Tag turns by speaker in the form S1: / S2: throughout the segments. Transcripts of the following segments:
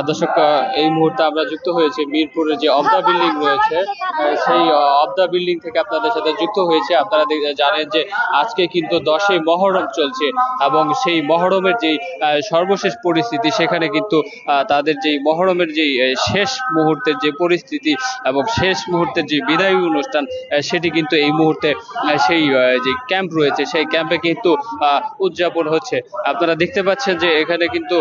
S1: দর্শক, এই মুহূর্তে আমরা যুক্ত হয়েছি মিরপুরের যে অবদা বিল্ডিং রয়েছে, সেই অবদা বিল্ডিং থেকে আপনাদের সাথে যুক্ত হয়েছে। আপনারা জানেন যে আজকে কিন্তু 10ই মহরম চলছে এবং সেই মহরমের যে সর্বশেষ পরিস্থিতি, সেখানে কিন্তু তাদের যে মহরমের যে শেষ মুহূর্তের যে পরিস্থিতি এবং শেষ মুহূর্তের যে বিদায়ী অনুষ্ঠান, সেটি কিন্তু এই মুহূর্তে সেই যে ক্যাম্প রয়েছে সেই ক্যাম্পে কিন্তু উদযাপন হচ্ছে। আপনারা দেখতে পাচ্ছেন যে এখানে কিন্তু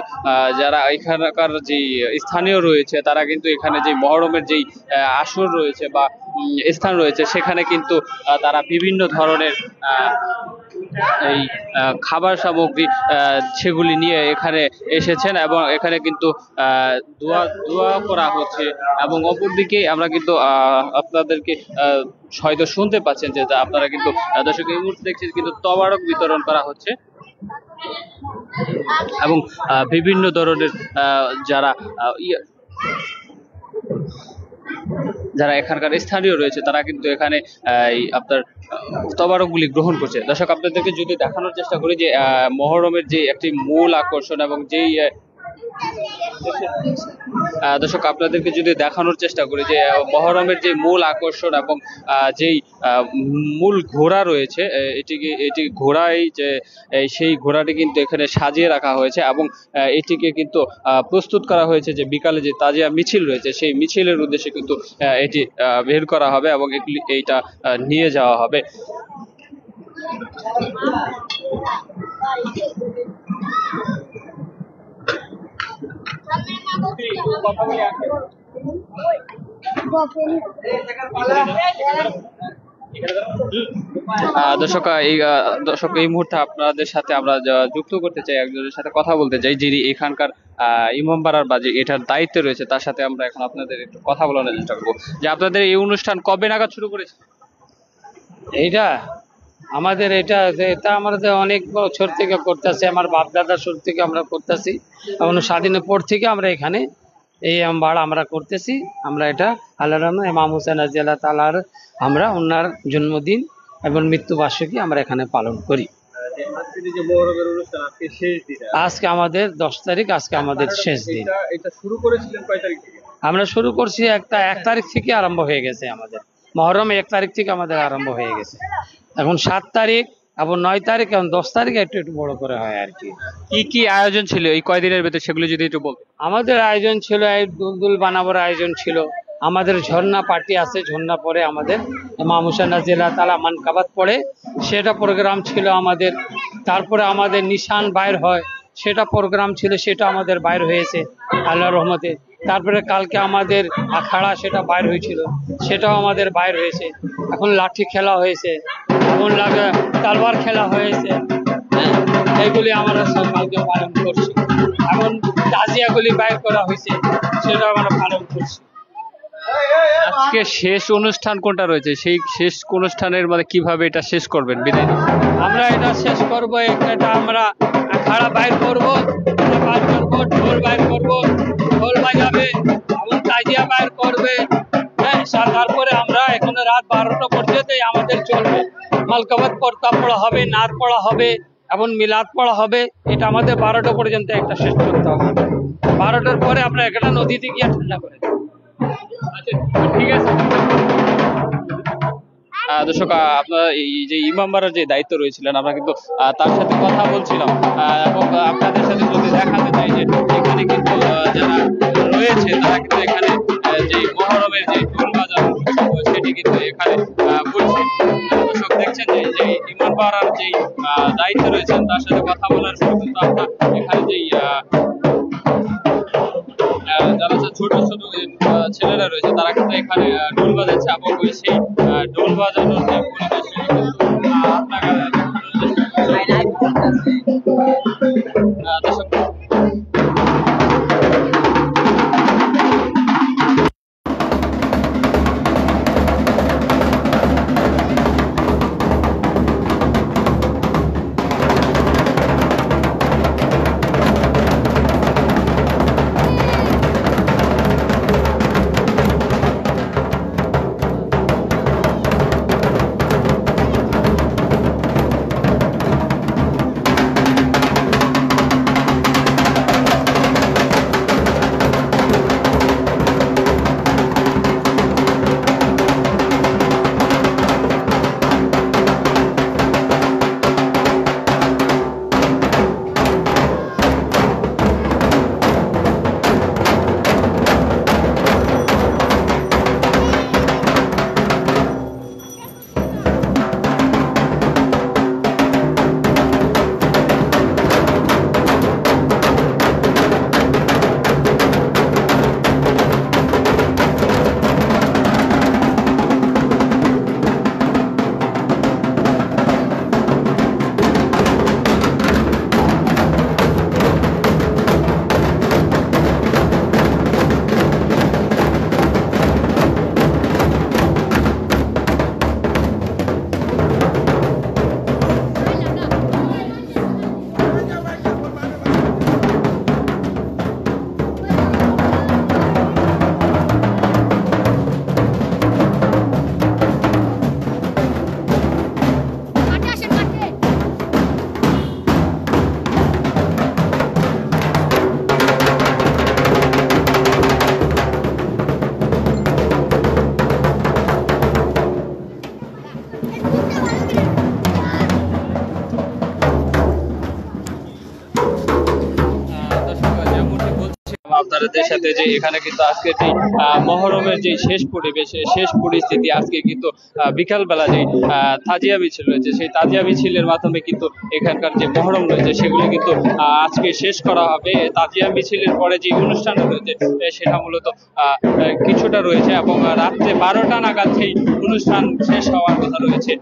S1: যারা এখানকার যে স্থানীয় রয়েছে তারা কিন্তু এখানে যে মহরমের যেই আসর রয়েছে বা স্থান রয়েছে, সেখানে কিন্তু তারা বিভিন্ন ধরনের এই খাবার সামগ্রী সেগুলি নিয়ে এখানে এসেছেন এবং এখানে কিন্তু দোয়া করা হচ্ছে। এবং অপরদিকে আমরা কিন্তু আপনাদেরকে হয়তো শুনতে পাচ্ছেন যে আপনারা কিন্তু দর্শক এই মুহূর্তে দেখছেন কিন্তু তবারক বিতরণ করা হচ্ছে এবং বিভিন্ন ধরনের যারা এখানকার স্থানীয় রয়েছে তারা কিন্তু এখানে আপনার তবারকগুলি গ্রহণ করছে। দর্শক, আপনাদেরকে যদি দেখানোর চেষ্টা করি যে মহরমের যে একটি মূল আকর্ষণ এবং যেই দর্শক আপনাদেরকে যদি দেখানোর চেষ্টা করি যে মহরমের যে মূল আকর্ষণ এবং যেই মূল ঘোড়া রয়েছে, এটি ঘোড়াই যে সেই ঘোড়াটি কিন্তু এখানে সাজিয়ে রাখা হয়েছে এবং এটিকে কিন্তু প্রস্তুত করা হয়েছে যে বিকালে যে তাজিয়া মিছিল রয়েছে সেই মিছিলের উদ্দেশ্যে কিন্তু এটি বের করা হবে এবং এইটা নিয়ে যাওয়া হবে। দর্শক, এই মুহূর্তে আপনাদের সাথে আমরা যুক্ত করতে চাই, একজনের সাথে কথা বলতে চাই যিনি এখানকার ইমামবাড়ার বা যে এটার দায়িত্বে রয়েছে তার সাথে আমরা এখন আপনাদের একটু কথা বলানোর চেষ্টা করবো যে আপনাদের এই অনুষ্ঠান কবে নাগাদ শুরু করেছে?
S2: এটা আমাদের অনেক বছর থেকে করতেছি, আমার বাপ দাদার শুরু থেকে আমরা করতেছি এবং স্বাধীনের পর থেকে আমরা এখানে এই ইমামবাড়া আমরা করতেছি। আমরা এটা আল্লাহর রহমতে ইমাম হোসেন রাদিয়াল্লাহু তাআলার আমরা ওনার জন্মদিন এবং মৃত্যুবার্ষিকী আমরা এখানে পালন করি। আজকে আমাদের 10 তারিখ, আজকে আমাদের শেষ দিন।
S1: এটা শুরু করেছিলেন কয় তারিখ থেকে?
S2: আমরা শুরু করছি 1 তারিখ থেকে আরম্ভ হয়ে গেছে। আমাদের মহরম 1 তারিখ থেকে আমাদের আরম্ভ হয়ে গেছে। এখন 7 তারিখ এবং 9 তারিখ এবং 10 তারিখে একটু বড় করে হয় আর কি।
S1: কি আয়োজন ছিল এই কয়দিনের ভেতর সেগুলো যদি একটু বলতেন।
S2: আমাদের আয়োজন ছিল এই দুলদুল বানাবার আয়োজন ছিল, আমাদের ঝর্ণা পার্টি আছে, ঝর্ণা পরে আমাদের ইমাম হোসেন রাদিয়াল্লাহু তাআলা মানকাবাত পড়ে সেটা প্রোগ্রাম ছিল আমাদের। তারপরে আমাদের নিশান বাইর হয়, সেটা প্রোগ্রাম ছিল, সেটা আমাদের বাইর হয়েছে আল্লাহর রহমতে। তারপরে কালকে আমাদের আখাড়া সেটা বাইর হয়েছিল, সেটাও আমাদের বাইর হয়েছে। এখন লাঠি খেলা হয়েছে, এখন তালবার খেলা হয়েছে, এইগুলি আমরা সব কালকে পালন করছি। এখন তাজিয়াগুলি বাইর করা হয়েছে, সেটা আমরা পালন করছি।
S1: আজকে শেষ অনুষ্ঠান কোনটা রয়েছে, সেই শেষ অনুষ্ঠানের মানে কিভাবে এটা শেষ করবেন বিদায়?
S2: আমরা এটা শেষ করবো, এটা আমরা আখাড়া বাইর করবো, ঢোল বাইর করবো, ঢোল বাজাবে এবং তাজিয়া বাইর করবে। তারপরে আমরা এখানে রাত 12টা পর্যন্ত আমাদের চলবে। মালকাবাত পড়া হবে, নার পড়া হবে এবং মিলাদ পড়া হবে। এটা আমাদের 12টা পর্যন্ত একটা শেষ করতে হবে। 12টার পরে আমরা একটা নদীতে গিয়ে ঠান্ডা করে দেবো।
S1: ঠিক আছে দর্শক, আপনারা এই যে ইমামবাড়ার যে দায়িত্ব রয়েছিলেন আমরা কিন্তু তার সাথে কথা বলছিলাম এবং আপনাদের সাথে যদি দেখাতে চাই যে এখানে কিন্তু যারা রয়েছে তারা কিন্তু এখানে যে মহরমের যে ঢোল বাজানো সেটি কিন্তু এখানে করছে। দর্শক দেখছেন যে ইমামবাড়ার যে দায়িত্ব রয়েছেন তার সাথে কথা বলার সময় কিন্তু আমরা এখানে যেই যারা ছোট ছোট ছেলেরা রয়েছে তারা কিন্তু এখানে ঢোল বাজাচ্ছে এবং সেই ঢোল বাজানোর যে পরিবেশ আপনারা আপনাদের সাথে যে এখানে কিন্তু আজকে যে মহরমের যে শেষ পরিবেশ, শেষ পরিস্থিতি, আজকে কিন্তু বিকালবেলা যে তাজিয়া মিছিল রয়েছে, সেই তাজিয়া মিছিলের মাধ্যমে কিন্তু এখানকার যে মহরম রয়েছে সেগুলি কিন্তু আজকে শেষ করা হবে। তাজিয়া মিছিলের পরে যে অনুষ্ঠান রয়েছে সেটা মূলত কিছুটা রয়েছে এবং রাত্রে 12টা নাগাদ সেই অনুষ্ঠান শেষ হওয়ার কথা রয়েছে।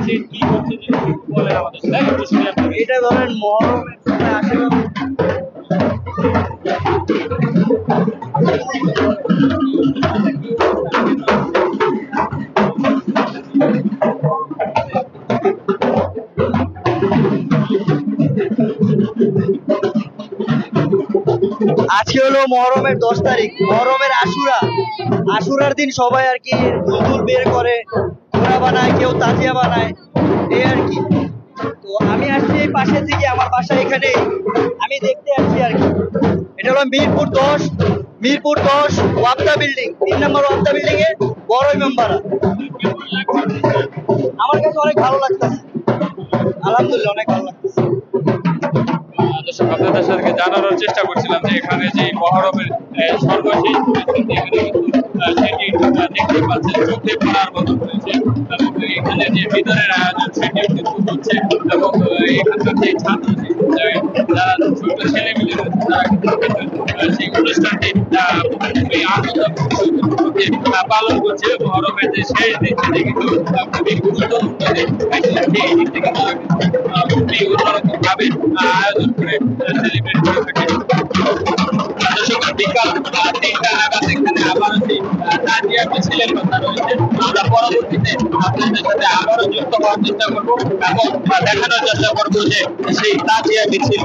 S1: যে কি হচ্ছে যে বলেন আমাদের সাথে একটু শুনি আপনাকে।
S3: এটা ধরেন মহরমের সময় আসে না? আজকে হলো মহরমের 10 তারিখ, মহরমের আশুরা। আশুরার দিন সবাই আর কি দুলদুল বের করে, ঘোড়া বানায়, কেউ তাজিয়া বানায়, এই আর কি। তো আমি আসছি এই পাশে থেকে, আমার বাসা এখানে, আমি দেখতে আসছি আর কি। এটা হলো মিরপুর 10 ওয়াপদা বিল্ডিং, 3 নম্বর ওয়াপদা বিল্ডিং এ বড়ই মেম্বারা। আমার কাছে অনেক ভালো লাগতেছে, আলহামদুলিল্লাহ অনেক ভালো লাগতেছে।
S1: দর্শক আপনাদের সাথে জানানোর চেষ্টা করছিলাম যে এখানে যে মহরমের সর্বশেষ পরিস্থিতি এখানে কিন্তু সেটি দেখতে পাচ্ছেন চোখে পড়ার মতো হয়েছে এবং এখানে যে বিতরণের আয়োজন সেটিও কিন্তু হচ্ছে এবং এখানকার যে ছাত্র যারা ছোট ছেলে মিলে তারা কিন্তু সেই অনুষ্ঠানটি খুবই আনন্দ পালন করছে। মহরমের যে শেষ দিন সেটি কিন্তু খুবই গুরুত্বপূর্ণ সেই দিক থেকে তারা খুবই অন্যরকম ভাবে আয়োজন করে সেলিব্রেট করে থাকে। বিকাল 3টা নাগাদ এখানে আবারও সেই তাজিয়া মিছিলের কথা রয়েছে। আমরা পরবর্তীতে আপনাদের সাথে আবারও যুক্ত হওয়ার চেষ্টা করবো এবং দেখানোর চেষ্টা করবো যে সেই তাজিয়া মিছিল